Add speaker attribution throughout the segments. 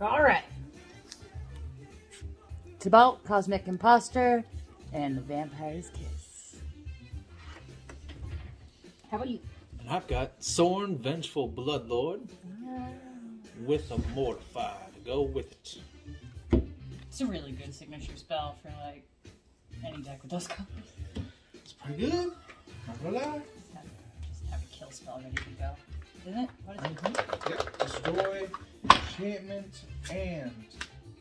Speaker 1: Alright. It's about Cosmic Imposter and the Vampire's Kiss. How about you?
Speaker 2: And I've got Sorn, Vengeful Bloodlord, with a Mortify to go with it.
Speaker 1: It's a really good signature spell for, like, any deck with those colors.
Speaker 2: It's pretty good. Not gonna lie.
Speaker 1: Just have a kill spell ready to go. Isn't it? What is it?
Speaker 2: Yep. Destroy, enchantment, and...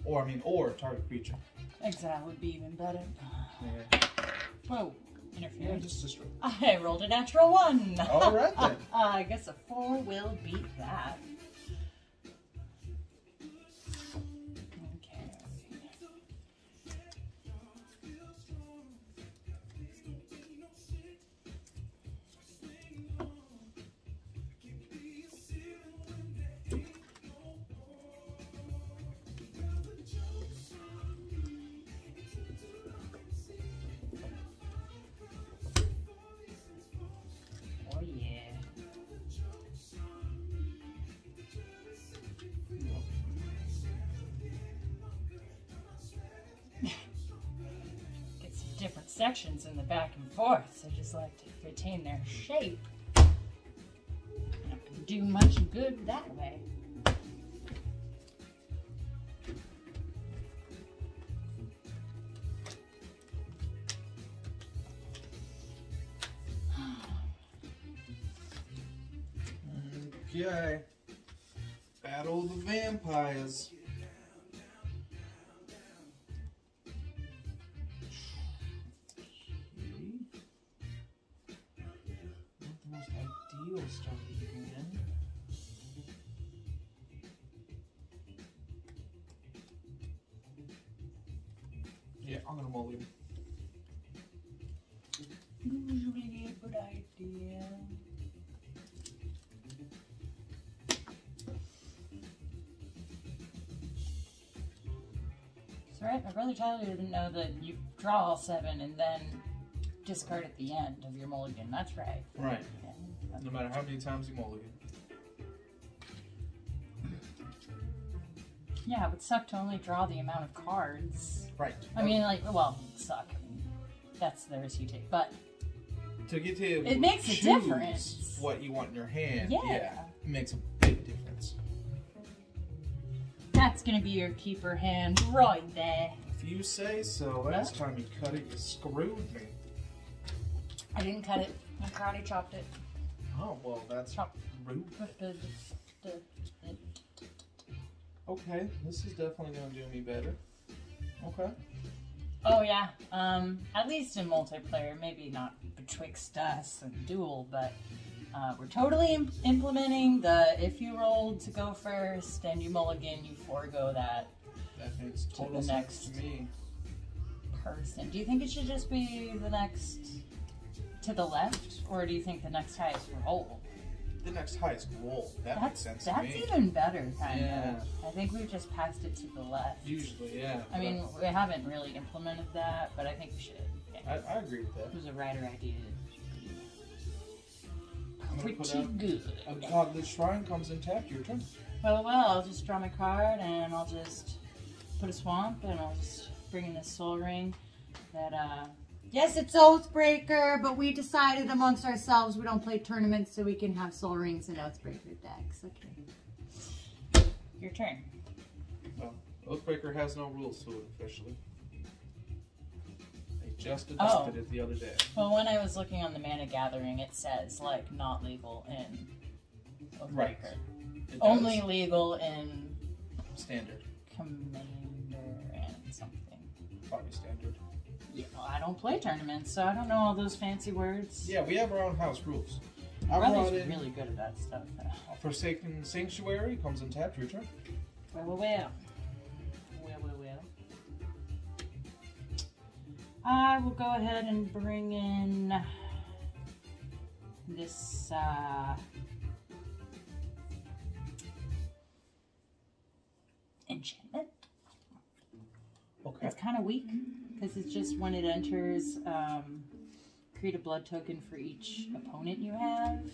Speaker 2: Or target creature.
Speaker 1: Exile would be even better.
Speaker 2: Yeah.
Speaker 1: Whoa. Interference.
Speaker 2: Yeah, just destroy.
Speaker 1: I rolled a natural 1.
Speaker 2: Alright then.
Speaker 1: I guess a 4 will beat that. Okay. Oh yeah. Get some different sections in the back and forth, so just like to retain their shape. Not gonna do much good that way.
Speaker 2: Okay. Battle of the Vampires. Not the most ideal start to begin. Yeah, I'm gonna mulligan.
Speaker 1: Usually a good idea. Right, my brother Tyler didn't know that you draw all 7 and then discard at the end of your mulligan. That's right.
Speaker 2: Right.
Speaker 1: Yeah.
Speaker 2: No matter how many times you mulligan.
Speaker 1: Yeah, it would suck to only draw the amount of cards.
Speaker 2: Right.
Speaker 1: I mean, like, well, it would suck. I mean, that's the risk you take. But
Speaker 2: to get to
Speaker 1: it makes a difference.
Speaker 2: What you want in your hand,
Speaker 1: yeah,
Speaker 2: it makes a big difference.
Speaker 1: That's gonna be your keeper hand right there.
Speaker 2: If you say so. Last time you cut it, you screwed me.
Speaker 1: I didn't cut it. I karate chopped it.
Speaker 2: Oh, well, that's rude. Okay, this is definitely going to do me better. Okay.
Speaker 1: Oh, yeah. At least in multiplayer, maybe not betwixt us and duel, but we're totally implementing the if you rolled to go first and you mulligan, you forego that.
Speaker 2: That makes total sense to me.
Speaker 1: Person. Do you think it should just be the next to the left, or do you think the next highest roll?
Speaker 2: The next highest roll. That makes sense to me.
Speaker 1: That's even better, kind of. I think we've just passed it to the left.
Speaker 2: Usually, yeah.
Speaker 1: I mean, we haven't really implemented that, but I think we should. Yeah.
Speaker 2: I agree with that.
Speaker 1: It was a writer idea.
Speaker 2: Pretty
Speaker 1: good.
Speaker 2: A godless shrine comes intact. Your turn.
Speaker 1: Well, I'll just draw my card, and I'll just put a swamp, and I'll just bring in this soul ring that, yes, it's Oathbreaker, but we decided amongst ourselves we don't play tournaments so we can have soul rings and Oathbreaker decks. Okay. Your turn.
Speaker 2: Well, Oathbreaker has no rules to it officially. They just adopted it the other day.
Speaker 1: Well, when I was looking on the Mana Gathering, it says, like, not legal in Oathbreaker.
Speaker 2: Right.
Speaker 1: Only legal in
Speaker 2: Standard.
Speaker 1: Commander and something.
Speaker 2: Probably Standard.
Speaker 1: Yeah, well, I don't play tournaments, so I don't know all those fancy words.
Speaker 2: Yeah, we have our own house rules.
Speaker 1: My brother's really good at that stuff.
Speaker 2: Forsaken Sanctuary comes intact. Your turn.
Speaker 1: Well. I will go ahead and bring in this, enchantment.
Speaker 2: Okay.
Speaker 1: It's kind of weak, because it's just when it enters, create a blood token for each opponent you have.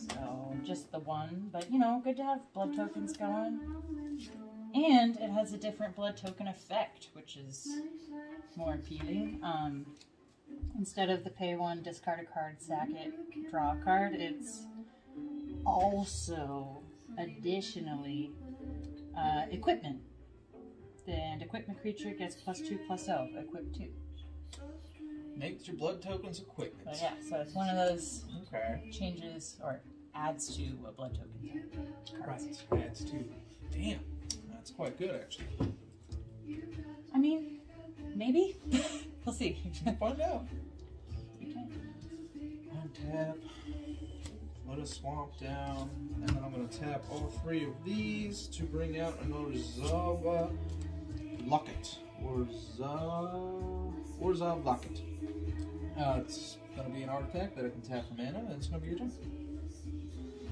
Speaker 1: So, just the one, but, you know, good to have blood tokens going. And it has a different blood token effect, which is more appealing. Instead of the pay one, discard a card, sack it, draw a card, it's also additionally equipment. And equipment creature gets +2/+0, equip 2.
Speaker 2: Makes your blood tokens equipment.
Speaker 1: But yeah, so it's one of those
Speaker 2: Okay.
Speaker 1: changes or adds to a blood token.
Speaker 2: Right. Adds to. Damn. That's quite good, actually.
Speaker 1: I mean, maybe. We'll see.
Speaker 2: We'll find out.
Speaker 1: Okay.
Speaker 2: Untap. Let a swamp down. And then I'm going to tap all 3 of these to bring out another Zaba Locket. Or Zav Locket. It's going to be an artifact that I can tap for mana, and it's going to be your turn.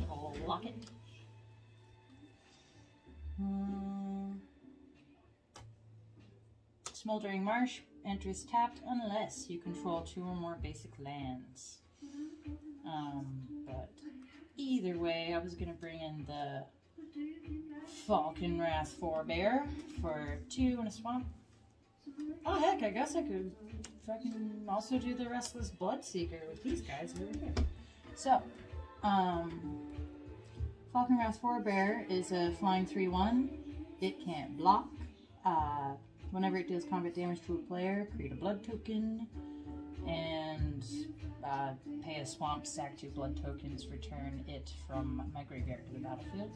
Speaker 1: I'll lock it. Smoldering Marsh enters tapped unless you control 2 or more basic lands. But either way, I was going to bring in the Falkenrath Forebear for 2 and a swamp. Oh heck, I guess I could fucking also do the Restless Bloodseeker with these guys over here. So, Falkenrath Forebear is a flying 3/1. It can't block. Whenever it deals combat damage to a player, create a blood token, and pay a swamp, sack 2 blood tokens, return it from my graveyard to the battlefield.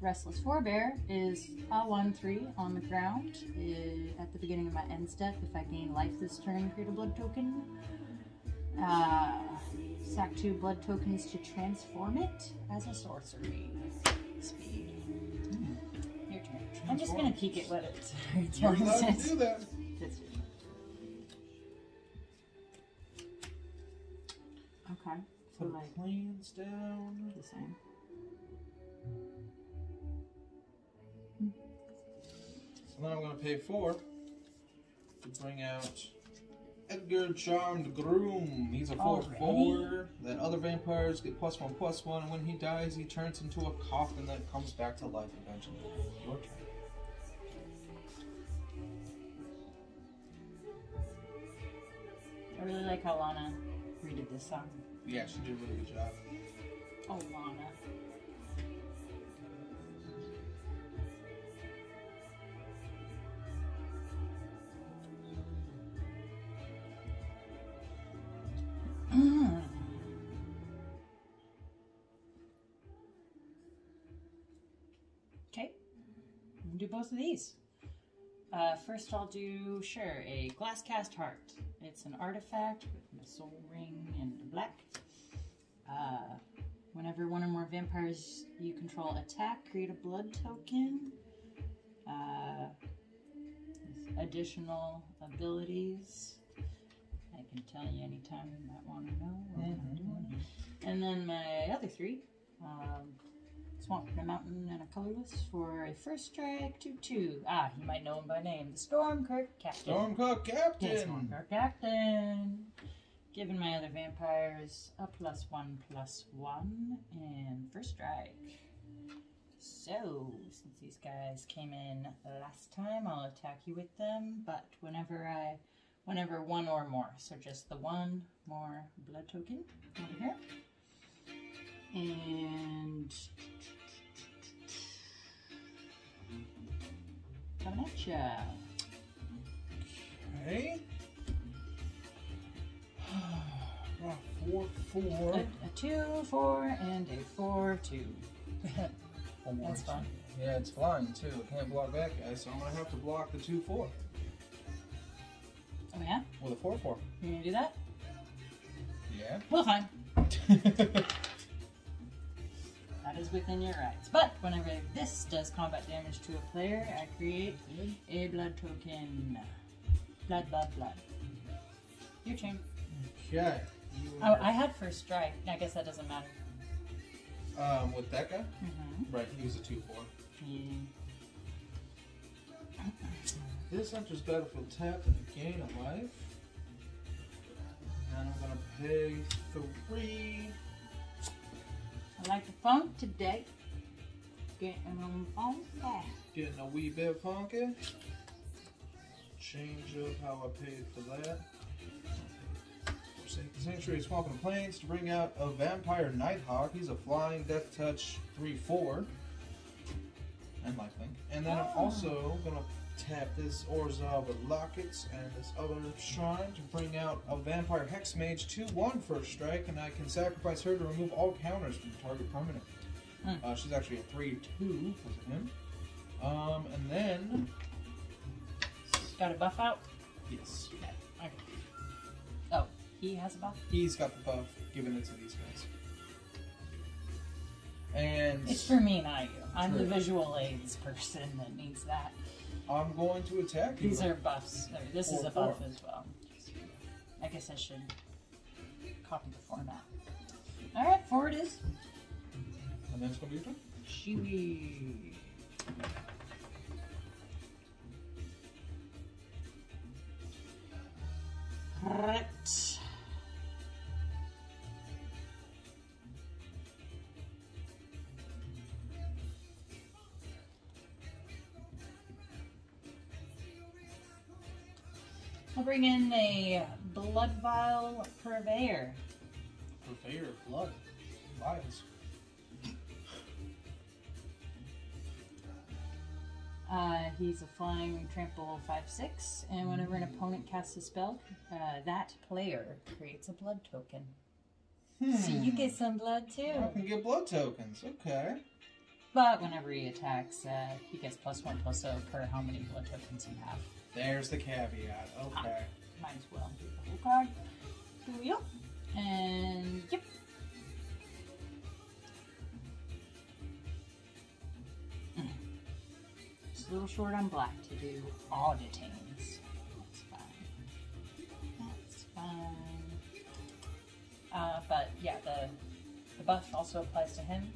Speaker 1: Restless Forebear is a 1/3 on the ground. At the beginning of my end step, if I gain life this turn, create a blood token. Sack 2 blood tokens to transform it as a sorcery. Speed. Your turn. I'm just gonna peek at what it
Speaker 2: You're allowed to do that.
Speaker 1: Okay. So
Speaker 2: Put
Speaker 1: like
Speaker 2: planes down.
Speaker 1: the same.
Speaker 2: And then I'm going to pay 4 to bring out Edgar Charmed Groom. He's a 4/4 that other vampires get +1/+1, and when he dies, he turns into a coffin that comes back to life eventually. Your turn.
Speaker 1: I really like how Lana redid this song.
Speaker 2: Yeah, she did a really good job.
Speaker 1: Oh, Lana. Okay, I'm gonna do both of these. First I'll do, sure, a Glasscast Heart. It's an artifact with a soul ring and black. Whenever one or more vampires you control attack, create a blood token. Additional abilities. I can tell you anytime you might want to know what I'm doing. And then my other 3. Swamp and a Mountain and a Colorless for a first strike 2/2. Ah, you might know him by name. The Stormkirk Captain.
Speaker 2: Stormkirk Captain!
Speaker 1: Yeah, Stormkirk Captain. Giving my other vampires a +1/+1 and first strike. So, since these guys came in last time, I'll attack you with them, but whenever one or more. So just the one more blood token over here. And coming at ya.
Speaker 2: Okay. 4/4.
Speaker 1: A 2/4 and a 4/2. That's fine.
Speaker 2: Yeah, it's flying too. I can't block that guy, so I'm gonna have to block the 2/4
Speaker 1: Oh yeah?
Speaker 2: with a 4/4.
Speaker 1: You gonna do that?
Speaker 2: Yeah.
Speaker 1: Well, fine. That is within your rights. But whenever this does combat damage to a player, I create a blood token. Blood. Your turn.
Speaker 2: Okay.
Speaker 1: Oh, I had first strike. I guess that doesn't matter.
Speaker 2: With that guy?
Speaker 1: Mm-hmm.
Speaker 2: Right, he was a 2/4.
Speaker 1: Yeah.
Speaker 2: This enters battlefield tapped and gain a life. And I'm gonna pay 3.
Speaker 1: I like the funk today. Getting them funky.
Speaker 2: Getting a wee bit funky. Change up how I paid for that. Sanctuary Swamping Plains to bring out a Vampire Nighthawk. He's a flying Death Touch 3/4 and lifelink. And then I'm also gonna tap this Orzhov with Lockets and this other shrine to bring out a Vampire Hex Mage 2/1 first strike, and I can sacrifice her to remove all counters from the target permanent. She's actually a 3/2 for him. And then
Speaker 1: got a buff out?
Speaker 2: yes.
Speaker 1: Okay. Oh, he has a buff?
Speaker 2: He's got the buff, giving it to these guys. And
Speaker 1: it's for me, not you. I'm the visual aids person that needs that.
Speaker 2: I'm going to attack you.
Speaker 1: These are buffs. This is a buff as well. I guess I should copy the format. Alright, 4 it is.
Speaker 2: And then it's going to be your turn.
Speaker 1: Shiwi. Right. I'll bring in a Blood Vial Purveyor.
Speaker 2: Purveyor of blood. Vials.
Speaker 1: He's a flying trample 5/6, and whenever an opponent casts a spell, that player creates a blood token. So you get some blood too.
Speaker 2: I can get blood tokens, okay.
Speaker 1: But whenever he attacks, he gets +1/+0 per how many blood tokens you have.
Speaker 2: There's the caveat, okay.
Speaker 1: Might as well do the whole card. Yep. And yep. Just a little short on black to do auditings. That's fine. That's fine. But yeah, the buff also applies to him.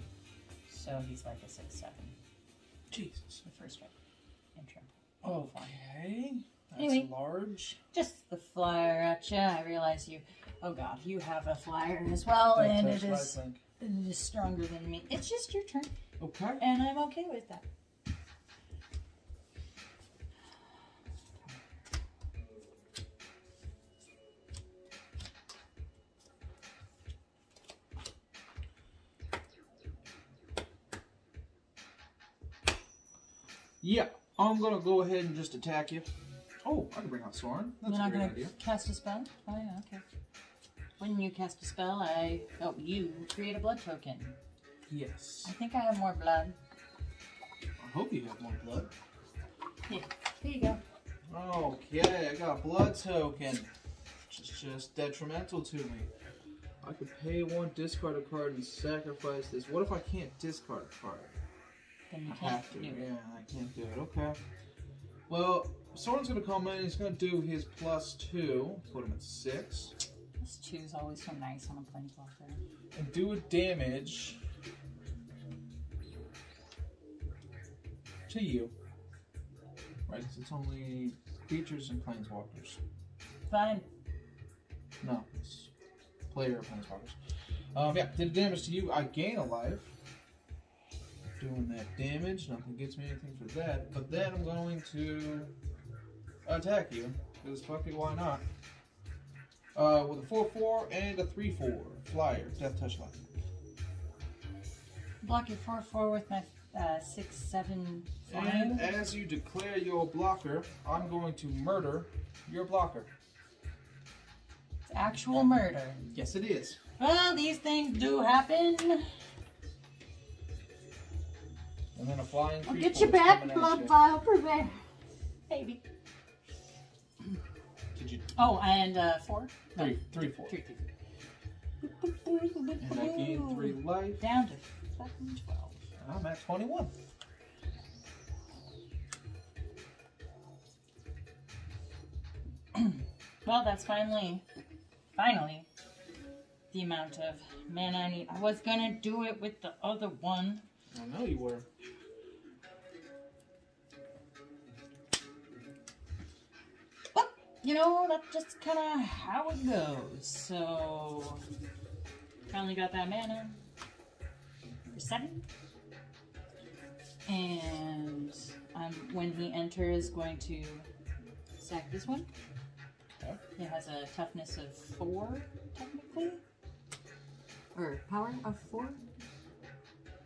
Speaker 1: So he's like a 6/7.
Speaker 2: Jesus.
Speaker 1: The first strike. Intro.
Speaker 2: Okay. That's
Speaker 1: anyway,
Speaker 2: large.
Speaker 1: Just the flyer at ya. I realize you. Oh god, you have a flyer as well, and it is stronger than me. It's just your turn.
Speaker 2: Okay.
Speaker 1: And I'm okay with that.
Speaker 2: Yeah, I'm gonna go ahead and just attack you. Oh, I can bring out Soren. That's
Speaker 1: You're not
Speaker 2: a great
Speaker 1: gonna
Speaker 2: idea.
Speaker 1: cast a spell? Oh yeah, okay. When you cast a spell, you create a blood token.
Speaker 2: Yes.
Speaker 1: I think I have more blood.
Speaker 2: I hope you have more blood.
Speaker 1: Yeah, here you go.
Speaker 2: Okay, I got a blood token. Which is just detrimental to me. I could pay 1, discard a card, and sacrifice this. What if I can't discard a card?
Speaker 1: Then you
Speaker 2: I
Speaker 1: can't
Speaker 2: have to.
Speaker 1: do it.
Speaker 2: Yeah, I can't do it. Okay. Well, Soren's gonna come in. He's gonna do his +2. Put him at 6.
Speaker 1: This 2 is always so nice on a planeswalker.
Speaker 2: And do a damage to you. Right? 'Cause it's only creatures and planeswalkers.
Speaker 1: Fine.
Speaker 2: No, it's player planeswalkers. Yeah, did damage to you. I gain a life. Doing that damage. Nothing gets me anything for that. But then I'm going to attack you. Because fuck it, why not? With a 4/4 and a 3/4 flyer. Death Touch Life.
Speaker 1: Block your 4/4 with my 6/7 flyer.
Speaker 2: And as you declare your blocker, I'm going to murder your blocker.
Speaker 1: It's actual murder.
Speaker 2: Yes, it is.
Speaker 1: Well, these things do happen.
Speaker 2: And then a flying
Speaker 1: I'll
Speaker 2: creature
Speaker 1: get you
Speaker 2: is
Speaker 1: back,
Speaker 2: coming at
Speaker 1: Blood
Speaker 2: you.
Speaker 1: Vial Purveyor. Baby.
Speaker 2: Did you?
Speaker 1: Oh, and 4?
Speaker 2: 3/4.
Speaker 1: 3.
Speaker 2: And I gain 3 life.
Speaker 1: Down to fucking 12.
Speaker 2: I'm at 21.
Speaker 1: Well, that's finally, the amount of mana I need. I was gonna do it with the other one.
Speaker 2: I know you were.
Speaker 1: But, you know, that's just kind of how it goes. So, finally got that mana. For 7? And when he enters, going to sack this one.
Speaker 2: Okay.
Speaker 1: It has a toughness of 4, technically, or power of 4.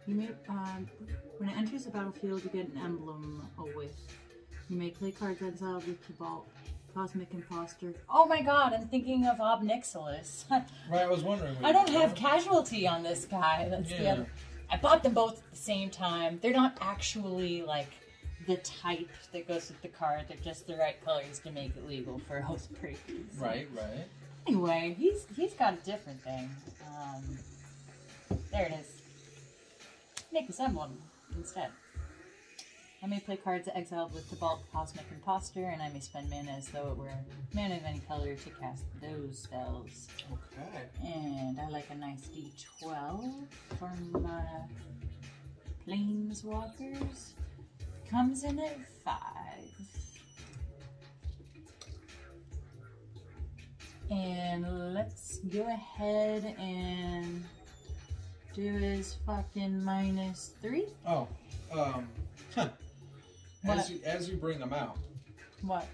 Speaker 1: You may, when it enters the battlefield, you get an emblem with. You may play cards exiled with Kovach, Cosmic Imposter. Oh my god, I'm thinking of Ob Nixilis.
Speaker 2: Right, I was wondering.
Speaker 1: I don't have casualty on this guy. That's the other. I bought them both at the same time. They're not actually like the type that goes with the card. They're just the right colors to make it legal for Oathbreakers.
Speaker 2: Right, right.
Speaker 1: Anyway, he's got a different thing. There it is. Make this emblem instead. I may play cards exiled with Kovach, Cosmic Imposter, and I may spend mana as though it were mana of any color to cast those spells.
Speaker 2: Okay.
Speaker 1: And I like a nice D12 for my Planeswalkers. Comes in at 5. And let's go ahead and do his fucking -3.
Speaker 2: Oh, As you bring them out,
Speaker 1: What?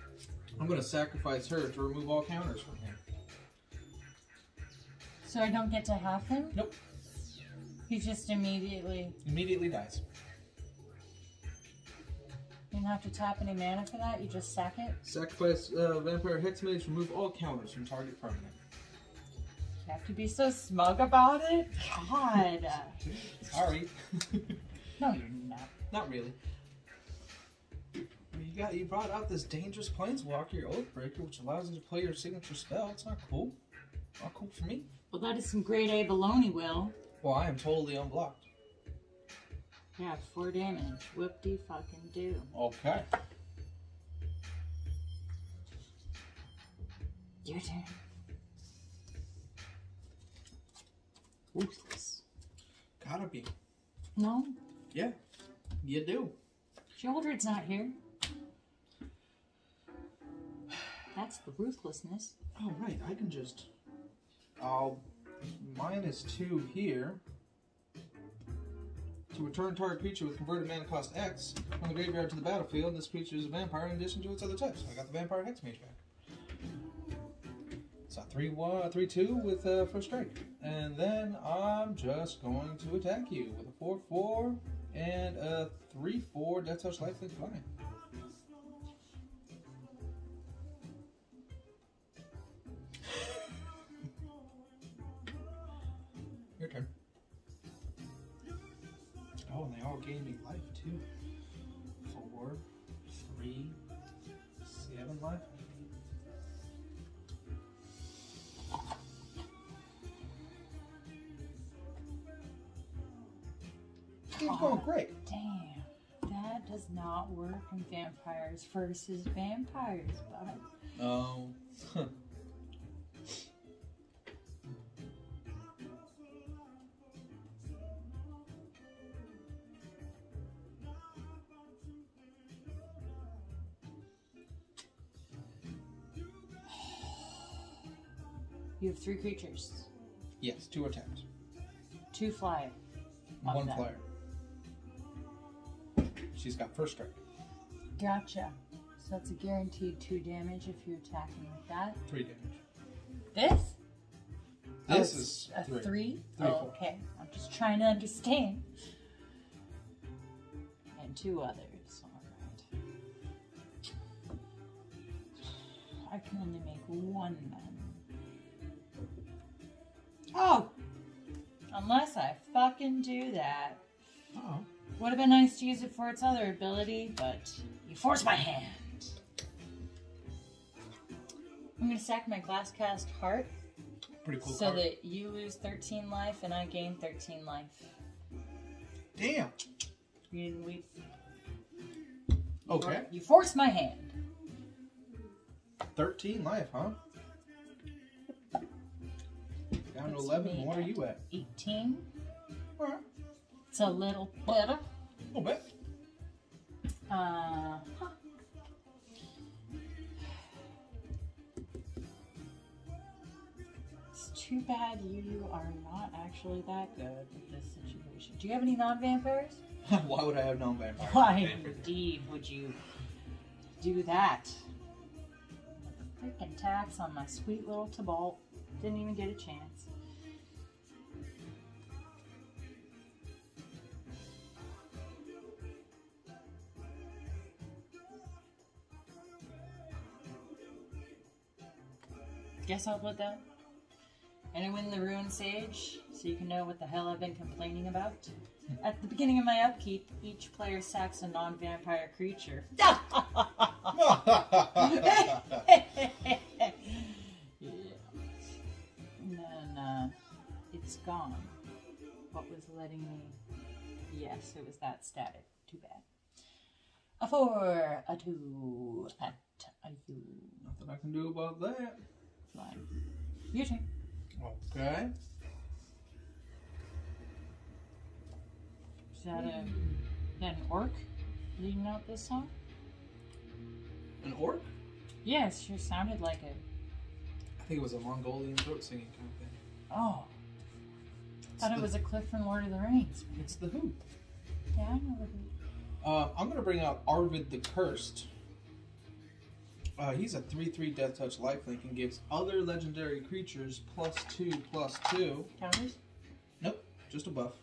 Speaker 2: I'm going to sacrifice her to remove all counters from him.
Speaker 1: So I don't get to have him?
Speaker 2: Nope.
Speaker 1: He just immediately...
Speaker 2: Immediately dies.
Speaker 1: You don't have to tap any mana for that? You just sack it?
Speaker 2: Sacrifice Vampire Hexmage, remove all counters from target permanent.
Speaker 1: You have to be so smug about it? God.
Speaker 2: Sorry.
Speaker 1: No, you're not.
Speaker 2: Not really. You brought out this dangerous Planeswalker, your Oathbreaker, which allows you to play your signature spell. It's not cool. Not cool for me.
Speaker 1: Well, that is some grade A baloney, Will.
Speaker 2: Well, I am totally unblocked.
Speaker 1: Yeah, 4 damage. Whoop-de-fucking-do.
Speaker 2: Okay.
Speaker 1: Your turn. Ruthless.
Speaker 2: Gotta be.
Speaker 1: No?
Speaker 2: Yeah, you do.
Speaker 1: Shieldred's not here. That's the ruthlessness.
Speaker 2: Oh, right. I can just... I'll -2 here. To return target creature with converted mana cost X from the graveyard to the battlefield. This creature is a vampire in addition to its other types. I got the Vampire Hexmage back. It's a 3-2 with first strike. And then I'm just going to attack you with a 4/4 and a 3/4 Death Touch Lifelink Flying. Your turn. Oh, and they all gave me life too. 4, 3, 7 life. Game's going great.
Speaker 1: Damn. That does not work in Vampires versus Vampires, bud.
Speaker 2: Oh.
Speaker 1: You have 3 creatures.
Speaker 2: Yes, 2 are tapped.
Speaker 1: 2 fly.
Speaker 2: 1 flyer. She's got first strike.
Speaker 1: Gotcha. So that's a guaranteed 2 damage if you're attacking with that.
Speaker 2: 3 damage.
Speaker 1: This?
Speaker 2: This is
Speaker 1: a 3.
Speaker 2: 3?
Speaker 1: Oh, okay. I'm just trying to understand. And 2 others. Alright. I can only make 1 then. Oh! Unless I fucking do that.
Speaker 2: Uh-oh.
Speaker 1: Would have been nice to use it for its other ability, but you forced my hand. I'm going to sack my Glasscast Heart.
Speaker 2: Pretty cool
Speaker 1: so
Speaker 2: card.
Speaker 1: that you lose 13 life and I gain 13 life.
Speaker 2: Damn.
Speaker 1: You didn't weep.
Speaker 2: Okay.
Speaker 1: You forced my hand.
Speaker 2: 13 life, huh? Down to 11. What are you at?
Speaker 1: 18.
Speaker 2: Alright.
Speaker 1: It's a little better.
Speaker 2: A little bit.
Speaker 1: It's too bad you are not actually that good with this situation. Do you have any non-vampires?
Speaker 2: Why would I have non-vampire?
Speaker 1: Why indeed would you do that? Freaking tax on my sweet little Tybalt. Didn't even get a chance. Guess I'll put that. And I win the Ruin Sage, so you can know what the hell I've been complaining about. At the beginning of my upkeep, each player sacks a non-vampire creature. Yeah. And then it's gone. What was letting me... Yes, it was that static. Too bad. A 4, a 2, at a U.
Speaker 2: Nothing I can do about that.
Speaker 1: Fine. Your turn.
Speaker 2: Okay.
Speaker 1: Is that an orc leading out this song?
Speaker 2: An orc?
Speaker 1: Yeah, it sure sounded like it.
Speaker 2: I think it was a Mongolian throat singing kind of thing.
Speaker 1: Oh. Thought it was a clip from Lord of the Rings.
Speaker 2: It's the Who.
Speaker 1: Yeah, I know the Who.
Speaker 2: I'm going to bring out Arvid the Cursed. He's a 3/3 Death Touch lifelink and gives other legendary creatures +2/+2.
Speaker 1: Counters?
Speaker 2: Nope, just a buff.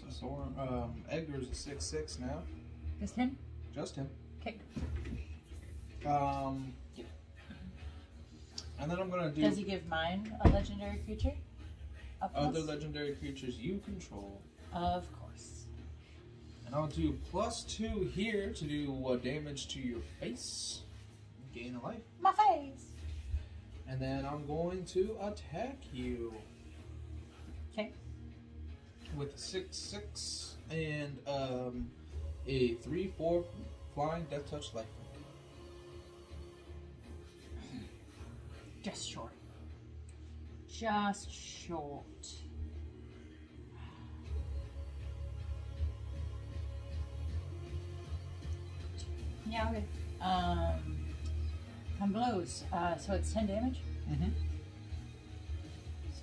Speaker 2: So Edgar's a 6/6 now.
Speaker 1: Just him?
Speaker 2: Just him.
Speaker 1: Okay.
Speaker 2: And then I'm going to do...
Speaker 1: Does he give mine a legendary creature?
Speaker 2: Other legendary creatures you control.
Speaker 1: Of course.
Speaker 2: And I'll do +2 here to do damage to your face. Gain a life.
Speaker 1: My face!
Speaker 2: And then I'm going to attack you.
Speaker 1: Okay.
Speaker 2: With a 6/6 and a 3/4 flying Death Touch lifelink.
Speaker 1: Just short. Just short. Yeah, okay. On blows. So it's 10 damage?
Speaker 2: Mm-hmm.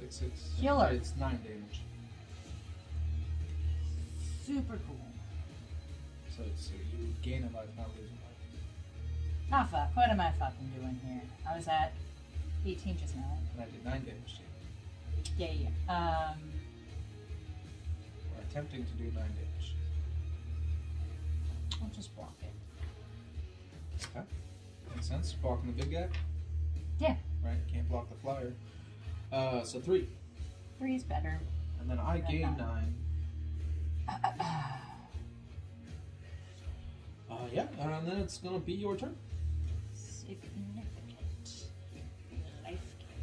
Speaker 2: 6/6.
Speaker 1: Killer.
Speaker 2: It's 9 damage.
Speaker 1: Super cool.
Speaker 2: So you gain a life, not lose a life.
Speaker 1: Ah, fuck. What am I fucking doing here? I was at 18 just now.
Speaker 2: And I did 9 damage to you.
Speaker 1: Yeah.
Speaker 2: Or attempting to do 9 damage.
Speaker 1: I'll just block it.
Speaker 2: Okay. Makes sense. Blocking the big guy?
Speaker 1: Yeah.
Speaker 2: Right? Can't block the flyer. So 3.
Speaker 1: 3 is better.
Speaker 2: And then I gain 9. Yeah, and then it's gonna be your turn.
Speaker 1: Significant life gain.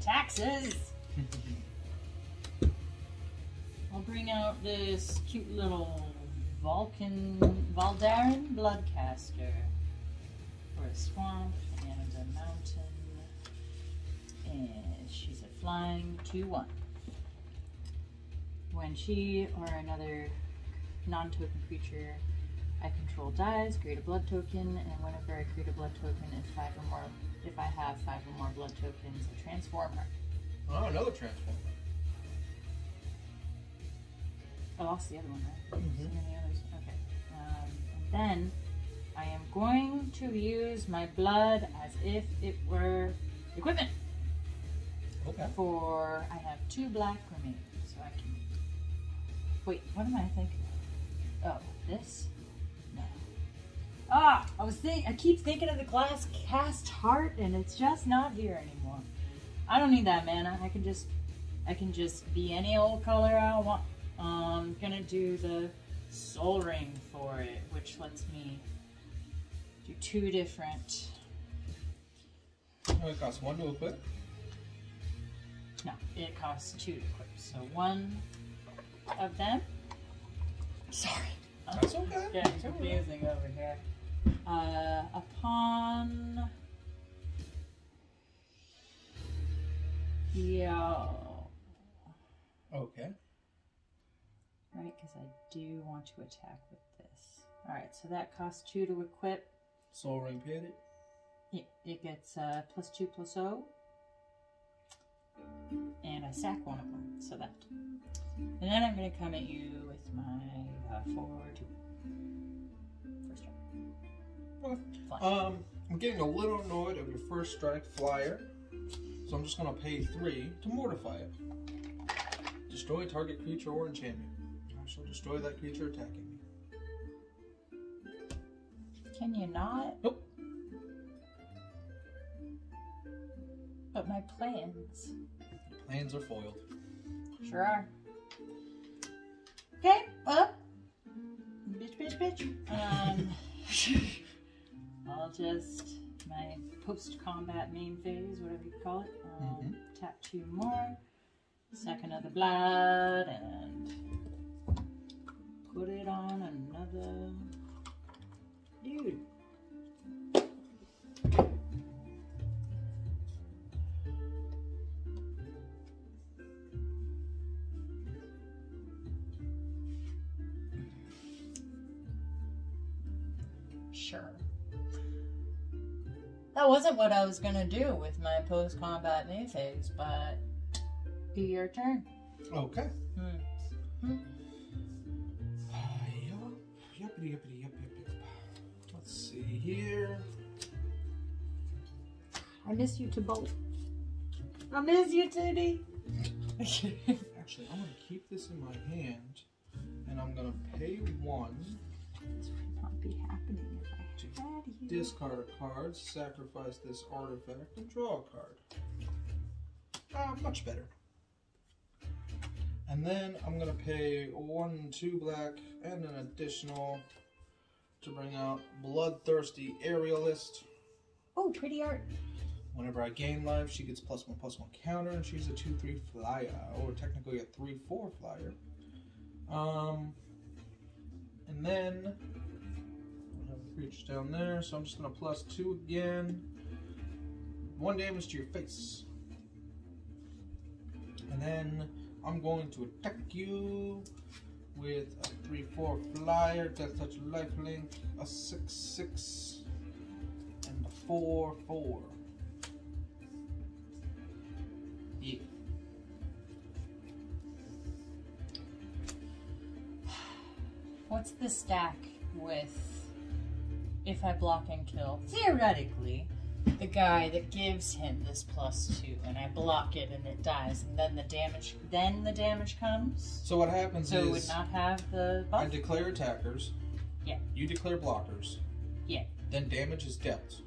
Speaker 1: Taxes! I'll bring out this cute little Valdarin Bloodcaster for a swamp and a mountain. And she's a flying 2/1. When she or another non-token creature I control dies, create a blood token, and whenever I create a blood token, if I have 5 or more blood tokens, I transform her.
Speaker 2: Oh, another transformer.
Speaker 1: I lost the other one, right?
Speaker 2: Mm-hmm.
Speaker 1: So many others. Okay. And then I am going to use my blood as if it were equipment.
Speaker 2: Okay.
Speaker 1: For I have 2 black remaining, so I can. Wait, what am I thinking of? Oh, this? No. Ah, I keep thinking of the glass cast heart, and it's just not here anymore. I don't need that mana. I can just be any old color I want. I'm gonna do the Soul Ring for it, which lets me do 2 different.
Speaker 2: Oh, it costs 1 to equip?
Speaker 1: No, it costs 2 to equip. So 1 of them. Sorry.
Speaker 2: That's okay.
Speaker 1: Getting confusing over here. Upon do want to attack with this. Alright, so that costs 2 to equip.
Speaker 2: Soul Ring paid it?
Speaker 1: Yeah, it gets +2/+0. And I sack one of them, so that. And then I'm going to come at you with my 4/2. First strike.
Speaker 2: Okay. I'm getting a little annoyed of your first strike flyer, so I'm just going to pay 3 to mortify it. Destroy target creature or enchantment. I shall destroy that creature attacking me.
Speaker 1: Can you not?
Speaker 2: Nope.
Speaker 1: But my plans.
Speaker 2: Plans are foiled.
Speaker 1: Sure are. Okay, well. Bitch. I'll just, my post-combat main phase, whatever you call it, tap 2 more, second of the blood, and put it on another dude. Sure. That wasn't what I was gonna do with my post-combat main phase, but be your turn.
Speaker 2: Okay. Yup. Let's see here.
Speaker 1: I miss you to both. I miss you, Tootie.
Speaker 2: Actually, I'm gonna keep this in my hand, and I'm gonna pay 1.
Speaker 1: This would not be happening if I had you.
Speaker 2: Discard a card, sacrifice this artifact, and draw a card. Much better. And then I'm gonna pay 1, 2 black, and an additional to bring out Bloodthirsty Aerialist.
Speaker 1: Oh, pretty art.
Speaker 2: Whenever I gain life, she gets +1/+1 counter, and she's a 2/3 flyer, or technically a 3/4 flyer. And then I have a creature down there, so I'm just gonna +2 again. 1 damage to your face. And then I'm going to attack you with a 3/4 flyer, Death Touch Lifelink, a 6/6, and a 4/4. Yeah.
Speaker 1: What's the stack with if I block and kill? Theoretically, the guy that gives him this +2 and I block it and it dies, and then the damage comes.
Speaker 2: So what happens
Speaker 1: so
Speaker 2: is
Speaker 1: it would not have the buff?
Speaker 2: I declare attackers.
Speaker 1: Yeah.
Speaker 2: You declare blockers.
Speaker 1: Yeah.
Speaker 2: Then damage is dealt.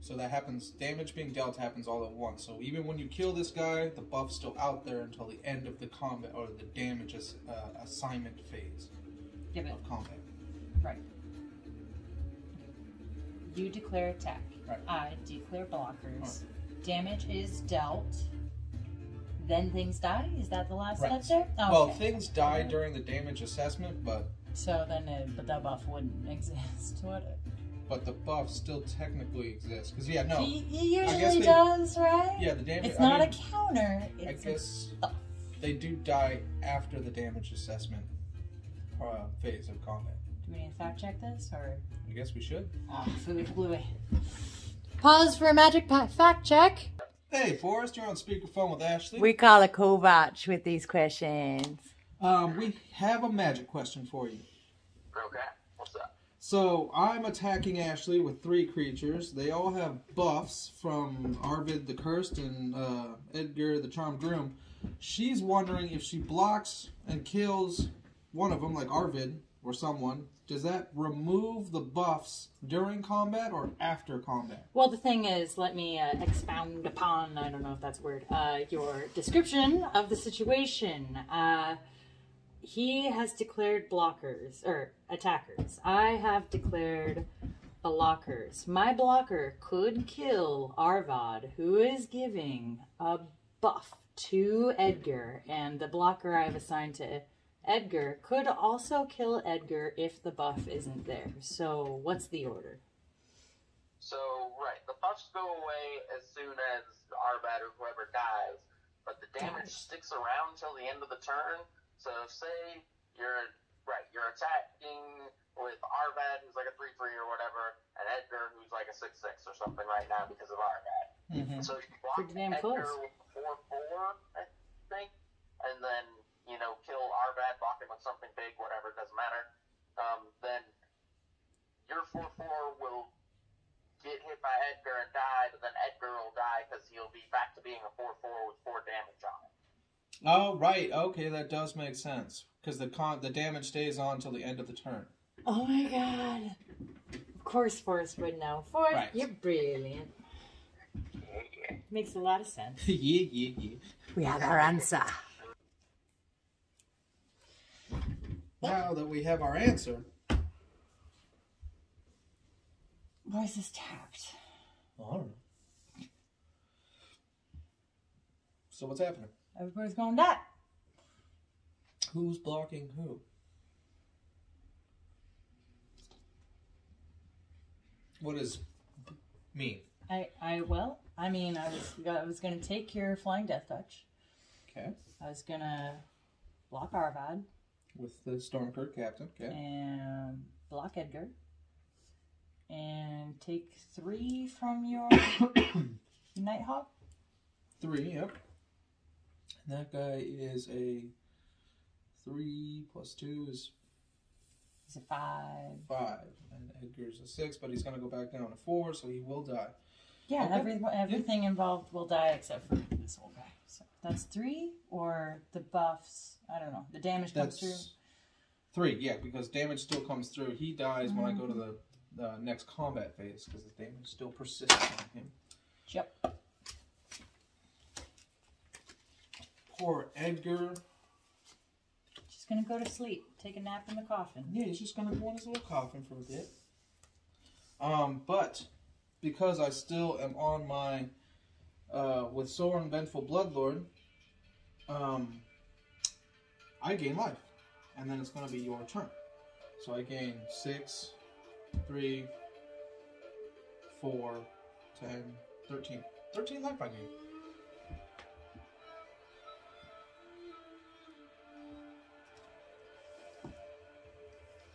Speaker 2: So that happens, damage being dealt happens all at once. So even when you kill this guy, the buff's still out there until the end of the combat, or the damage assignment phase of combat.
Speaker 1: Right. You declare attack.
Speaker 2: Right.
Speaker 1: I declare blockers. Right. Damage is dealt. Then things die? Is that the last step there? Oh,
Speaker 2: well,
Speaker 1: okay.
Speaker 2: things die during the damage assessment, but...
Speaker 1: So then but the buff wouldn't exist, would it?
Speaker 2: But the buff still technically exists. Because, yeah, no.
Speaker 1: He usually does, right?
Speaker 2: Yeah, the damage...
Speaker 1: It's not a counter. It's
Speaker 2: I guess they do die after the damage assessment phase of combat.
Speaker 1: Do we need to fact check this, or...?
Speaker 2: I guess we should.
Speaker 1: Oh, fluey. Pause for a magic fact check.
Speaker 2: Hey, Forrest, you're on speakerphone with Ashley.
Speaker 1: We call it Kovach with these questions.
Speaker 2: We have a magic question for you.
Speaker 3: Okay, what's up?
Speaker 2: So, I'm attacking Ashley with 3 creatures. They all have buffs from Arvid the Cursed and Edgar the Charmed Groom. She's wondering if she blocks and kills one of them, like Arvid or someone, does that remove the buffs during combat or after combat?
Speaker 1: Well, the thing is, let me expound upon, I don't know if that's a word, your description of the situation. He has declared blockers, or attackers. I have declared blockers. My blocker could kill Arvad, who is giving a buff to Edgar, and the blocker I've assigned to Edgar could also kill Edgar if the buff isn't there. So, what's the order?
Speaker 3: So, right, the buffs go away as soon as Arvad or whoever dies, but the damage sticks around till the end of the turn. So, say you're right, you're attacking with Arvad, who's like a 3/3 or whatever, and Edgar, who's like a 6/6 or something right now because of Arvad.
Speaker 2: Mm-hmm.
Speaker 3: So you block
Speaker 1: Pretty damn
Speaker 3: Edgar
Speaker 1: close.
Speaker 3: with 4/4, I think, and then, you know, kill Arvad, block him with something big, whatever, doesn't matter. Then your 4/4 will get hit by Edgar and die, but then Edgar will die because he'll be back to being a 4/4 with 4 damage on it.
Speaker 2: Oh, right. Okay, that does make sense. Because the damage stays on till the end of the turn.
Speaker 1: Oh my god. Of course Forrest would know. Forrest,
Speaker 2: Right.
Speaker 1: you're brilliant. Makes a lot of sense.
Speaker 2: Yeah.
Speaker 1: We have our answer.
Speaker 2: Now that we have our answer...
Speaker 1: Voice is tapped.
Speaker 2: I don't know. So what's happening?
Speaker 1: Everybody's going to die.
Speaker 2: Who's blocking who? What does mean?
Speaker 1: I was going to take your Flying Death Touch.
Speaker 2: Okay.
Speaker 1: I was going to block Arvad.
Speaker 2: With the Stormkirk captain. Okay.
Speaker 1: And block Edgar. And take 3 from your Nighthawk.
Speaker 2: 3, yep. And that guy is a 3 plus 2 is...
Speaker 1: He's a 5.
Speaker 2: 5. And Edgar's a 6, but he's going to go back down to 4, so he will die.
Speaker 1: Yeah,
Speaker 2: Okay.
Speaker 1: everything involved will die except for this old guy. So that's 3, or the buffs. I don't know. The damage comes through.
Speaker 2: 3, yeah, because damage still comes through. He dies when I go to the next combat phase, because the damage still persists on him.
Speaker 1: Yep.
Speaker 2: Poor Edgar.
Speaker 1: Just gonna go to sleep. Take a nap in the coffin.
Speaker 2: Yeah, he's just gonna go in his little coffin for a bit. But because I still am on my with Soren Vengeful Bloodlord, I gain life, and then it's gonna be your turn. So I gain 6, 3, 4, 10, 13. 13 life I gain.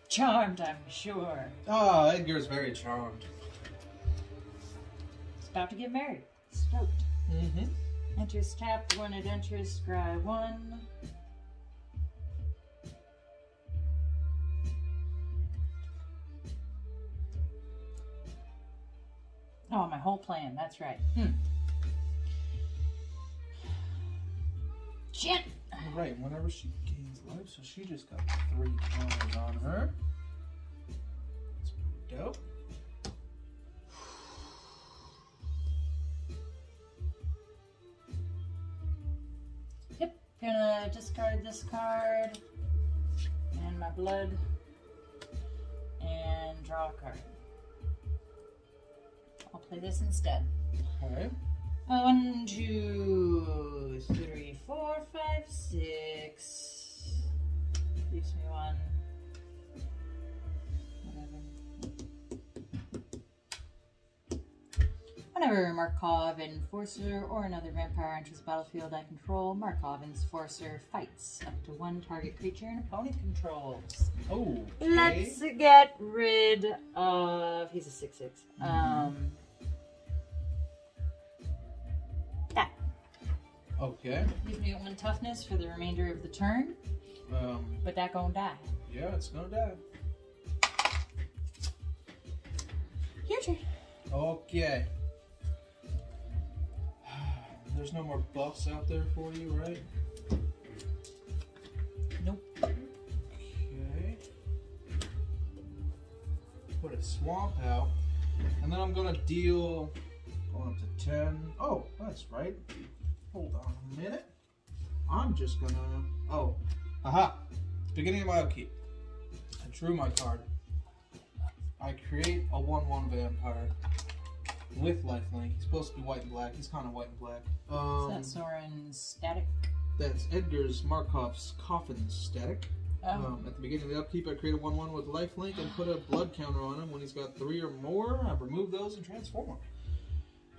Speaker 1: Charmed, I'm sure.
Speaker 2: Ah, Edgar's very charmed.
Speaker 1: He's about to get married. Stoked.
Speaker 2: Mm-hmm.
Speaker 1: Enters tapped. When it enters, scry 1. Oh, my whole plan. That's right. Shit!
Speaker 2: Alright, whenever she gains life, so she just got 3 counters on her. That's pretty dope.
Speaker 1: Yep, gonna discard this card and my blood and draw a card. I'll play this instead.
Speaker 2: Alright.
Speaker 1: 1, 2, 3, 4, 5, 6. Leaves me 1. Whenever Markov, an Enforcer, or another vampire enters the battlefield I control, Markov, Enforcer, fights up to 1 target creature an opponent controls.
Speaker 2: Oh, okay.
Speaker 1: Let's get rid of... He's a 6/6. That.
Speaker 2: Okay.
Speaker 1: Gives me 1 toughness for the remainder of the turn.
Speaker 2: But
Speaker 1: that gonna die.
Speaker 2: Yeah, it's gonna die.
Speaker 1: Your turn.
Speaker 2: Okay. There's no more buffs out there for you, right?
Speaker 1: Nope.
Speaker 2: Okay. Put a swamp out. And then I'm gonna deal going up to 10. Oh, that's right. Hold on a minute. I'm just gonna aha. Beginning of my upkeep. I drew my card. I create a 1/1 vampire with lifelink. He's supposed to be white and black. He's kind of white and black.
Speaker 1: Is that Soren's static?
Speaker 2: That's Edgar's Markov's Coffin static.
Speaker 1: Oh.
Speaker 2: At the beginning of the upkeep, I create a 1/1 with lifelink and put a blood counter on him. When he's got 3 or more, I remove those and transform him.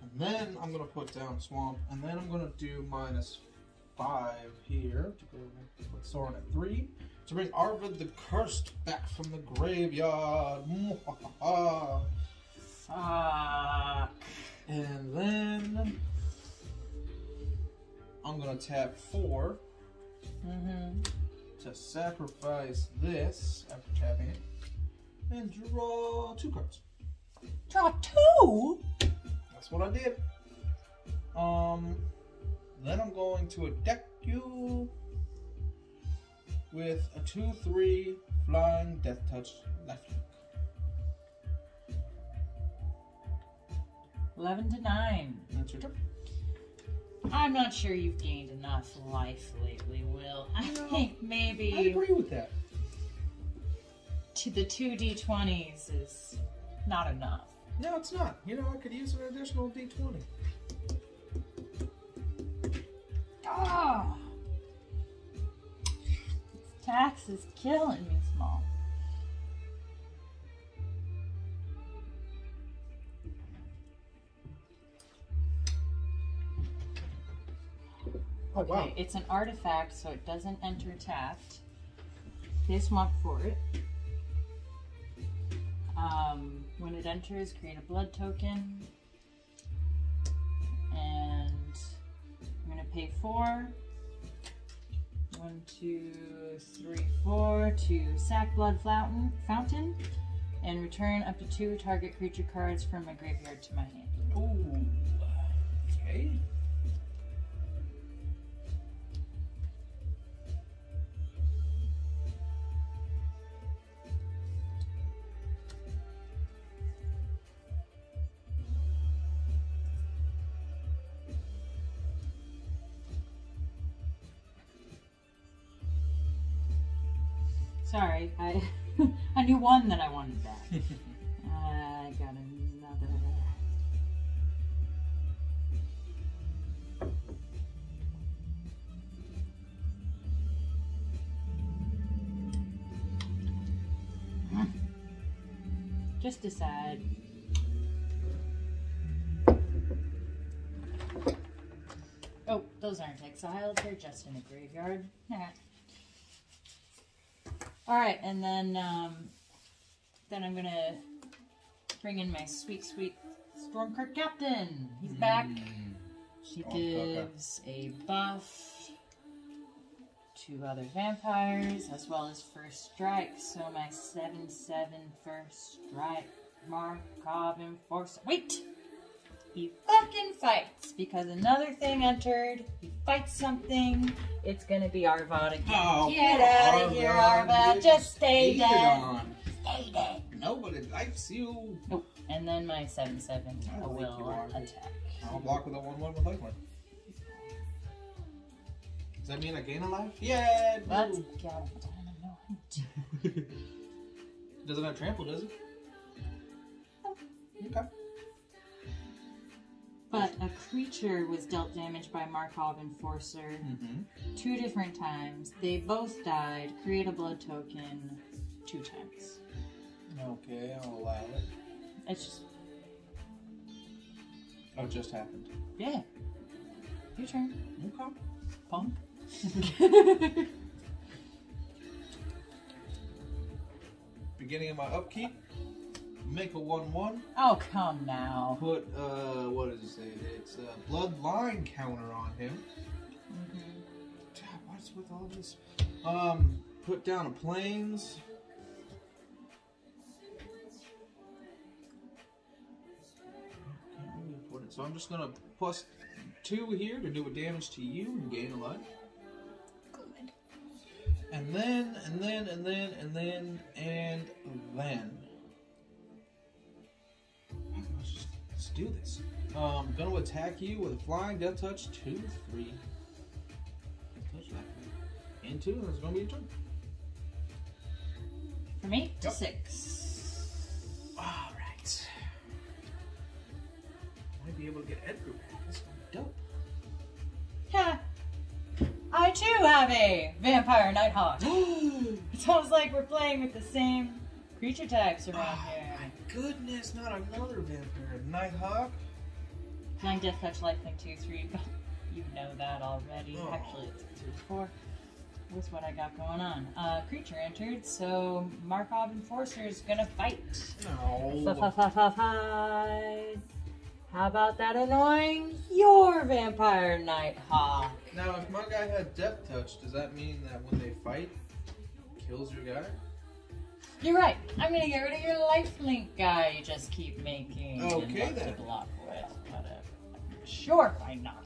Speaker 2: And then I'm going to put down Swamp, and then I'm going to do -5 here to go put Soren at 3. to bring Arvid the Cursed back from the graveyard.
Speaker 1: Fuck.
Speaker 2: And then I'm gonna tap 4 to sacrifice this after tapping it and draw 2 cards.
Speaker 1: Draw 2?
Speaker 2: That's what I did. Then I'm going to deck you with a 2/3 flying death touch lifelink.
Speaker 1: 11-9.
Speaker 2: That's your turn.
Speaker 1: I'm not sure you've gained enough life lately, Will. I think maybe
Speaker 2: I agree with that.
Speaker 1: to the 2 D20s is not enough.
Speaker 2: No, it's not. You know, I could use an additional D20.
Speaker 1: Oh! This tax is killing me, Small.
Speaker 2: Oh, wow.
Speaker 1: Okay, it's an artifact, so it doesn't enter tapped. Pay swamp for it. When it enters, create a blood token. And I'm going to pay 4. 1, 2, 3, 4 to sack Blood Fountain. And return up to 2 target creature cards from my graveyard to my hand.
Speaker 2: Ooh. Okay.
Speaker 1: Sorry, I knew one that I wanted back. I got another. Just decide. Oh, those aren't exiled. They're just in a graveyard. All right, and then I'm gonna bring in my sweet Stormcart Captain. He's back. She gives a buff to other vampires as well as first strike. So my 7/7 first strike Markov Enforcer. Wait, he fucking fights because another thing entered. He fights something. It's gonna be Arvad again.
Speaker 2: Oh,
Speaker 1: get out of here, Arvad. Just stay dead. Stay dead.
Speaker 2: Nobody likes you.
Speaker 1: Nope. And then my 7/7
Speaker 2: I
Speaker 1: will
Speaker 2: like you,
Speaker 1: attack.
Speaker 2: I'll block with a 1/1 with lifelink. Does that mean I gain a life? Yeah.
Speaker 1: Let's get it.
Speaker 2: Doesn't have trample, does it? Okay.
Speaker 1: But a creature was dealt damage by Markov Enforcer 2 different times. They both died. Create a blood token 2 times.
Speaker 2: Okay, I'll allow it.
Speaker 1: It's just...
Speaker 2: Oh, it just happened.
Speaker 1: Yeah. Your turn.
Speaker 2: Okay.
Speaker 1: Punk.
Speaker 2: Beginning of my upkeep, make a 1/1.
Speaker 1: Oh, come now.
Speaker 2: Put, what does it say? It's a bloodline counter on him. God, what's with all this? Put down a plains. So I'm just gonna plus 2 here to do a damage to you and gain a life.
Speaker 1: Good.
Speaker 2: And then. Let's do this. I'm gonna attack you with a flying death touch 2/3. Touch that way. And 2, and it's gonna be your turn.
Speaker 1: From 8 to 6.
Speaker 2: Alright. Might be able to get Edgar back. This is gonna be dope.
Speaker 1: Yeah. I too have a Vampire Nighthawk. It sounds like we're playing with the same creature types around here.
Speaker 2: My goodness, not another vampire. Nighthawk.
Speaker 1: Flying Death Touch, Lifelink 2/3. You know that already.
Speaker 2: Oh.
Speaker 1: Actually, it's 2/4. with what I got going on. Creature entered, so Markov Enforcer is gonna fight.
Speaker 2: No.
Speaker 1: Fight. How about that annoying your Vampire Nighthawk?
Speaker 2: Now, if my guy had Depth Touch, does that mean that when they fight, kills your guy?
Speaker 1: You're right. I'm gonna get rid of your lifelink guy you just keep making.
Speaker 2: Okay,
Speaker 1: and
Speaker 2: then.
Speaker 1: to block with, but sure, why not?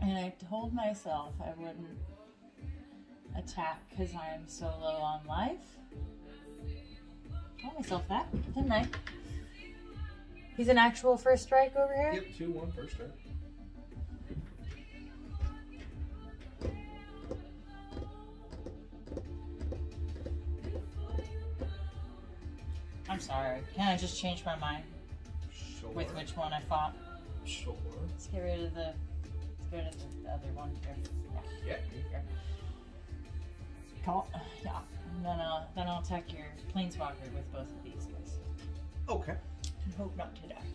Speaker 1: And I told myself I wouldn't attack because I am so low on life. Told myself that, didn't I? He's an actual first strike over here?
Speaker 2: Yep, 2-1 first strike.
Speaker 1: I'm sorry. Can I just change my mind
Speaker 2: Sure.
Speaker 1: with which one I fought?
Speaker 2: Sure.
Speaker 1: Let's get rid of the other one here.
Speaker 2: Yeah.
Speaker 1: Here. Call, yeah. And then I'll attack your Planeswalker with both of these guys.
Speaker 2: Okay.
Speaker 1: And hope not to die.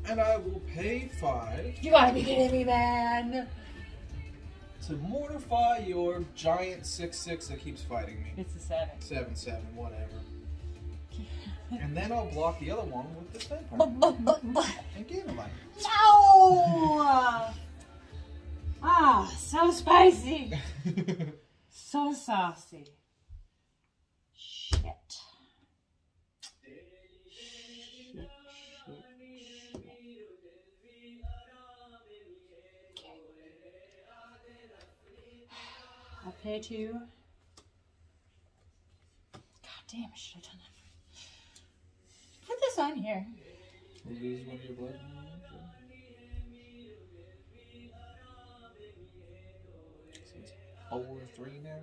Speaker 2: And I will pay 5
Speaker 1: You gotta be kidding me, man!
Speaker 2: to mortify your giant 6/6 that keeps fighting me.
Speaker 1: It's a 7.
Speaker 2: 7/7, whatever. And then I'll block the other one with this vampire. And gain a life.
Speaker 1: No! Ah, so spicy. So saucy. Shit. I'll pay 2. God damn, I should have done that. Put this on here.
Speaker 2: You lose one of your blood. So it's 4-3 now?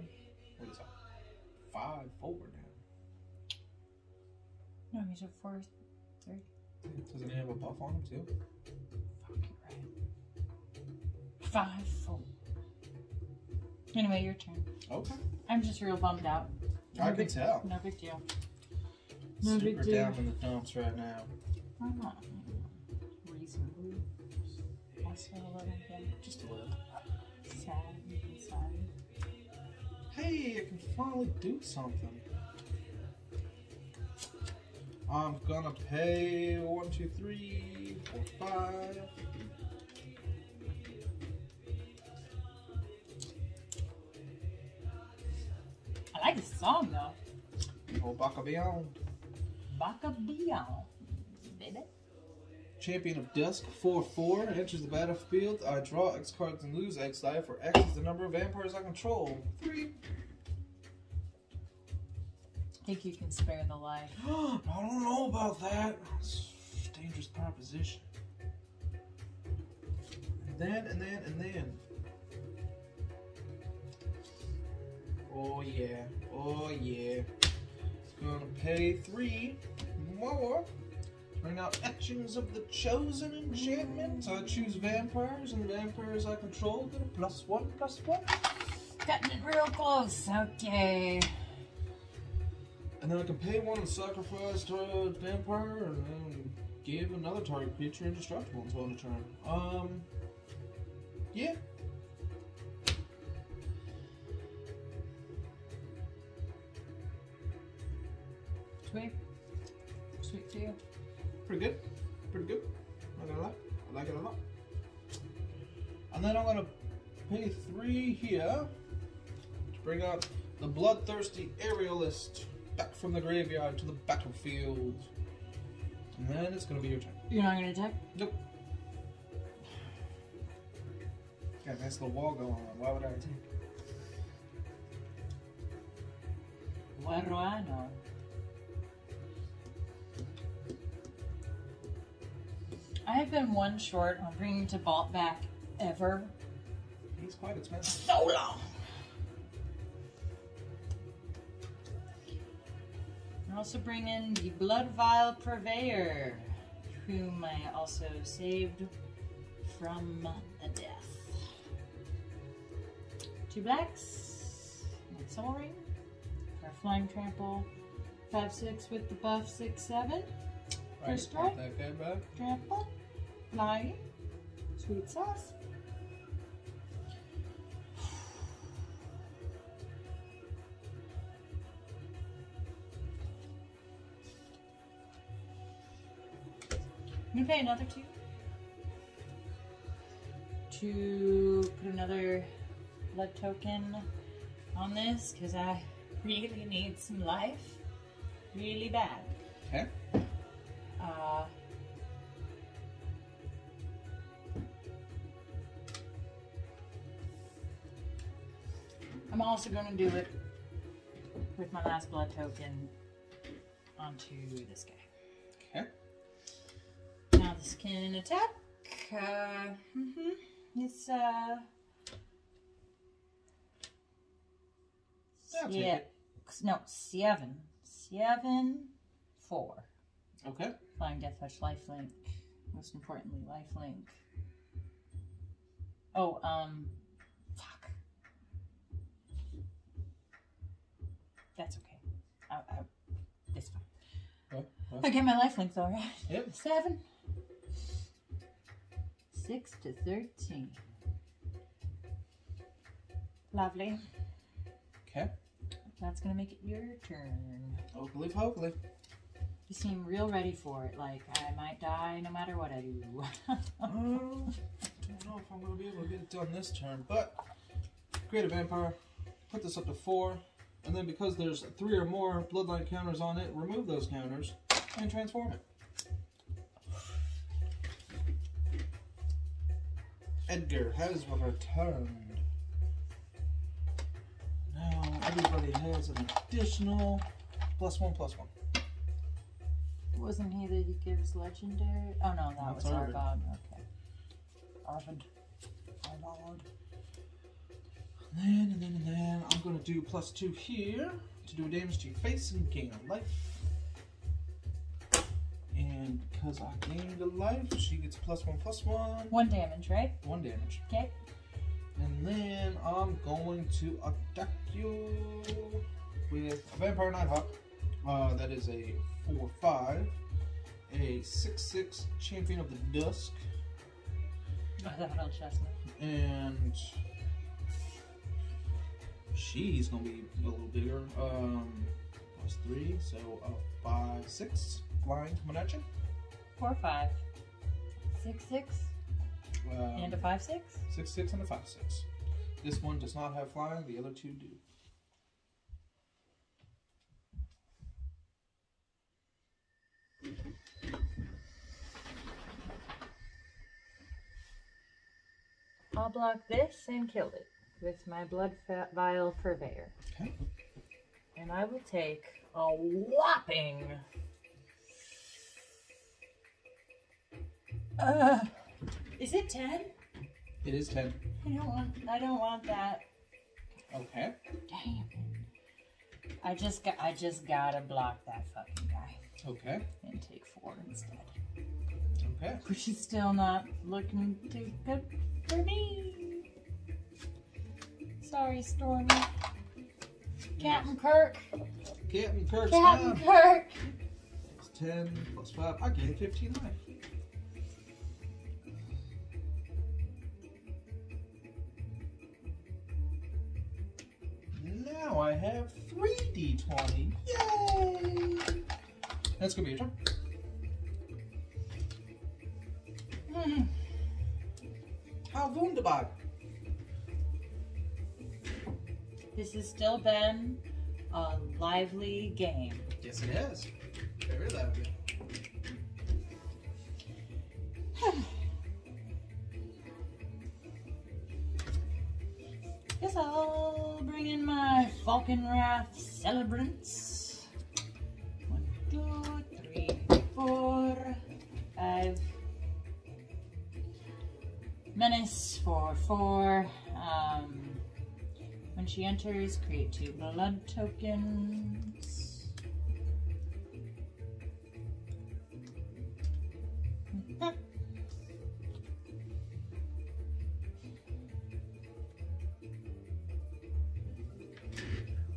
Speaker 2: What is that? 5-4 now.
Speaker 1: No, he's a 4-3.
Speaker 2: Doesn't he have a buff on him too?
Speaker 1: Fucking right. 5-4. Anyway, your turn.
Speaker 2: Okay.
Speaker 1: I'm just real bummed out.
Speaker 2: I can tell.
Speaker 1: No big deal. No big
Speaker 2: Super
Speaker 1: deal.
Speaker 2: down in the dumps right now.
Speaker 1: I'm not reasonably. Also a little bit
Speaker 2: Just a little.
Speaker 1: sad inside.
Speaker 2: Hey, I can finally do something. I'm gonna pay 1, 2, 3, 4, 5.
Speaker 1: I like this song though.
Speaker 2: Oh, Baka Beyond.
Speaker 1: Baka Beyond, baby.
Speaker 2: Champion of Dusk, 4/4, enters the battlefield. I draw X cards and lose X life, where X is the number of vampires I control. 3.
Speaker 1: Think you can spare the life.
Speaker 2: I don't know about that. It's a dangerous proposition. And then. Oh yeah. Oh yeah. It's gonna pay 3 more. Bring out Etchings of the Chosen enchantment. I choose vampires, and vampires I control get a +1/+1.
Speaker 1: Cutting it real close. Okay.
Speaker 2: And then I can pay 1 and sacrifice to a vampire, and then give another target creature indestructible until end of turn. Yeah.
Speaker 1: Sweet. Sweet to you.
Speaker 2: Pretty good. Pretty good. Not gonna lie. I like it a lot. And then I'm gonna pay 3 here to bring out the Bloodthirsty Aerialist back from the graveyard to the battlefield. And then it's gonna be your turn.
Speaker 1: You're not gonna attack?
Speaker 2: Nope. Got a nice little wall going on. Why would I attack?
Speaker 1: What do I know? I have been 1 short on bringing Tibalt back ever.
Speaker 2: He's quite expensive.
Speaker 1: So long. I also bring in the Blood Vial Purveyor, whom I also saved from the death. 2 blacks, 1 Soul Ring, for Flying Trample, 5/6 with the buff 6/7. First strike.
Speaker 2: That guy back.
Speaker 1: Trample, flying, sweet sauce. I'm gonna pay another 2 to put another blood token on this because I really need some life, really bad.
Speaker 2: Okay.
Speaker 1: I'm also going to do it with my last blood token onto this guy.
Speaker 2: Okay.
Speaker 1: Now this can attack. It's yeah, no, 7, 4.
Speaker 2: Okay.
Speaker 1: Flying Death Touch, lifelink. Most importantly, lifelink. Oh, fuck. That's okay. It's fine. I get my lifelink though, right?
Speaker 2: Yep.
Speaker 1: 7. 6 to 13. Lovely.
Speaker 2: Okay.
Speaker 1: That's gonna make it your turn.
Speaker 2: Hopefully, hopefully.
Speaker 1: You seem real ready for it. Like I might die no matter what I do.
Speaker 2: I don't know if I'm gonna be able to get it done this turn, but create a vampire, put this up to 4, and then because there's 3 or more bloodline counters on it, remove those counters and transform it. Edgar has returned. Now everybody has an additional +1/+1.
Speaker 1: Wasn't he that he gives legendary? Oh no, that was
Speaker 2: Arvid.
Speaker 1: Arvad. Okay. Arvid. Arvad.
Speaker 2: And then I'm going to do +2 here to do damage to your face and gain a life. And because I gained a life, she gets +1/+1.
Speaker 1: 1 damage, right?
Speaker 2: 1 damage.
Speaker 1: Okay.
Speaker 2: And then I'm going to attack you with a Vampire Nighthawk. That is a 4/5. A 6/6 Champion of the Dusk.
Speaker 1: Oh, that hell chestnut.
Speaker 2: And she's going to be a little bigger. +3, so 5/6. Flying coming at you.
Speaker 1: 4/5. 6/6. And a 5/6.
Speaker 2: 6/6 and a 5/6. This one does not have flying. The other 2 do.
Speaker 1: I'll block this and kill it with my blood vial purveyor.
Speaker 2: Okay.
Speaker 1: And I will take a whopping is it 10?
Speaker 2: It is 10.
Speaker 1: I don't want that.
Speaker 2: Okay.
Speaker 1: Damn it. I just gotta block that fucking guy.
Speaker 2: Okay.
Speaker 1: And take 4 instead.
Speaker 2: Okay.
Speaker 1: Which is still not looking too good for me. Sorry, Stormy. Captain Kirk.
Speaker 2: Captain Kirk's
Speaker 1: Captain
Speaker 2: time.
Speaker 1: Kirk.
Speaker 2: It's 10 +5. I gained 15 life. Now I have 3d20. Yay! That's gonna be your turn. How wunderbar.
Speaker 1: This has still been a lively game.
Speaker 2: Yes, it has. Very lively.
Speaker 1: Guess I'll bring in my Falkenrath celebrants. 1, 2, 3, 4, 5. Menace for 4. When she enters, create 2 blood tokens.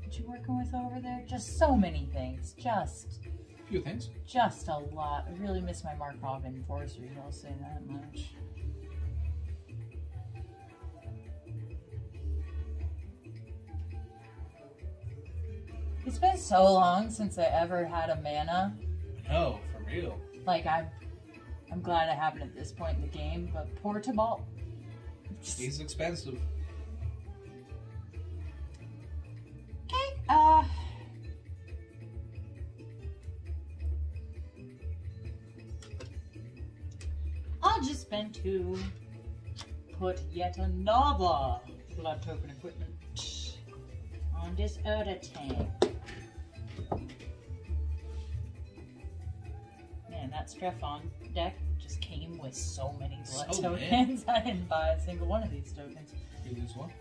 Speaker 1: What you working with over there? Just so many things. Just
Speaker 2: A few things.
Speaker 1: Just a lot. I really miss my Markov enforcers, I'll say that much. It's been so long since I ever had a mana.
Speaker 2: No, for real.
Speaker 1: Like, I'm glad I have it at this point in the game, but poor Tibalt.
Speaker 2: He's expensive.
Speaker 1: Okay, I'll just spend 2. Put yet another blood token equipment on this other tank. Man, that Strephon deck just came with so many blood tokens. I didn't buy a single one of these tokens.
Speaker 2: You lose one?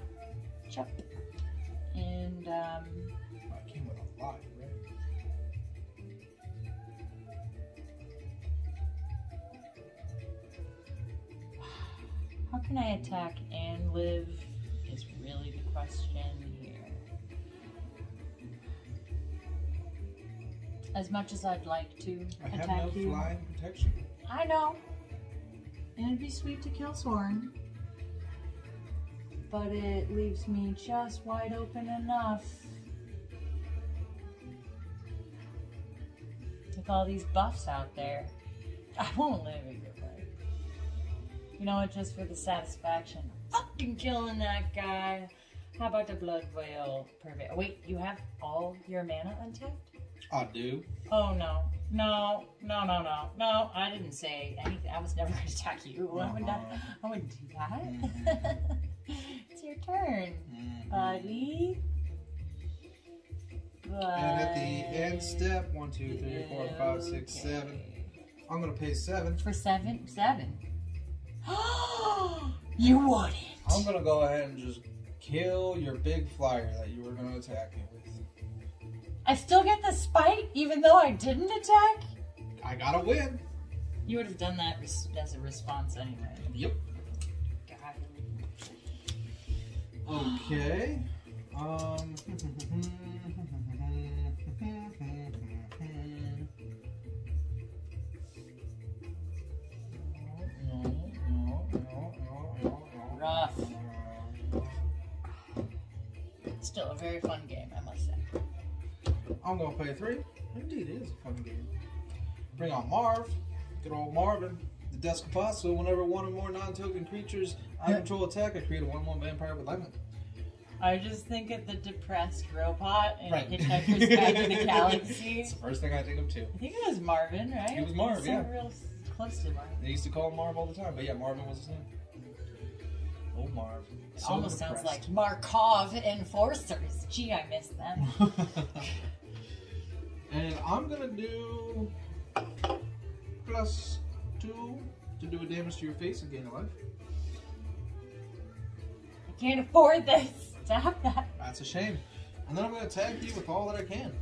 Speaker 1: Yep. And,
Speaker 2: Oh, it came with a lot, right?
Speaker 1: how can I attack and live is really the question here. As much as I'd like to attack
Speaker 2: I have no
Speaker 1: you.
Speaker 2: flying protection.
Speaker 1: I know. And it'd be sweet to kill Soren. But it leaves me just wide open enough. With all these buffs out there. I won't live either way. You know what, just for the satisfaction of fucking killing that guy. How about the Blood Veil Perfect? Wait, you have all your mana untapped?
Speaker 2: I do.
Speaker 1: Oh no. No, I didn't say anything. I was never going to attack you. I wouldn't do that. It's your turn, buddy.
Speaker 2: And at the end step, 1, 2, 3, 4, 5, 6, 7. I'm going to pay 7.
Speaker 1: For 7? You wouldn't.
Speaker 2: I'm going to go ahead and just kill your big flyer that you were going to attack me with.
Speaker 1: I still get the spite even though I didn't attack?
Speaker 2: I got to win.
Speaker 1: You would have done that as a response anyway.
Speaker 2: Yep.
Speaker 1: God.
Speaker 2: Okay.
Speaker 1: Rough. Still a very fun game, I must say.
Speaker 2: I'm going to pay 3. Indeed, it is a fun game. Bring on Marv. Good old Marvin. The Descopast, so whenever one or more non-token creatures I control attack, I create a 1/1 vampire with lightning.
Speaker 1: I just think of the depressed robot in
Speaker 2: Right.
Speaker 1: Hitchhiker's Guide to the Galaxy.
Speaker 2: It's the first thing I think of too.
Speaker 1: I think it was Marvin, right?
Speaker 2: It was Marv, yeah.
Speaker 1: Real close to Marvin.
Speaker 2: They used to call him Marv all the time, but yeah, Marvin was his name. Oh, Marv.
Speaker 1: It
Speaker 2: So
Speaker 1: almost sounds like
Speaker 2: depressed.
Speaker 1: Markov Enforcers. Gee, I missed them.
Speaker 2: And I'm gonna do +2 to do a damage to your face and gain a life.
Speaker 1: I can't afford this. Stop that.
Speaker 2: That's a shame. And then I'm gonna attack you with all that I can.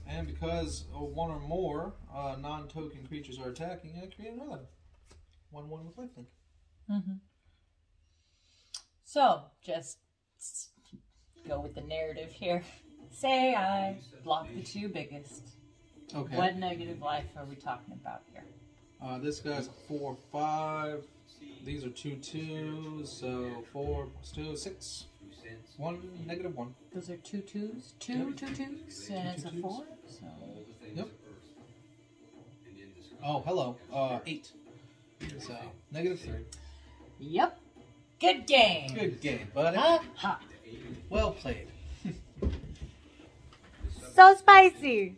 Speaker 2: And because one or more non-token creatures are attacking, I create another 1/1 with lifelink.
Speaker 1: So, just go with the narrative here. Say I block the 2 biggest.
Speaker 2: Okay.
Speaker 1: What negative life are we talking about here?
Speaker 2: This guy's a 4/5. These are 2 2s, so 4 + 2 is 6. 1 -1.
Speaker 1: Those are 2 2s? 2 2 2s? And it's a 4? So.
Speaker 2: Yep. Oh, hello. 8. So, -3.
Speaker 1: Yep. Good game.
Speaker 2: Good game, buddy.
Speaker 1: Ha.
Speaker 2: Well played.
Speaker 1: So spicy.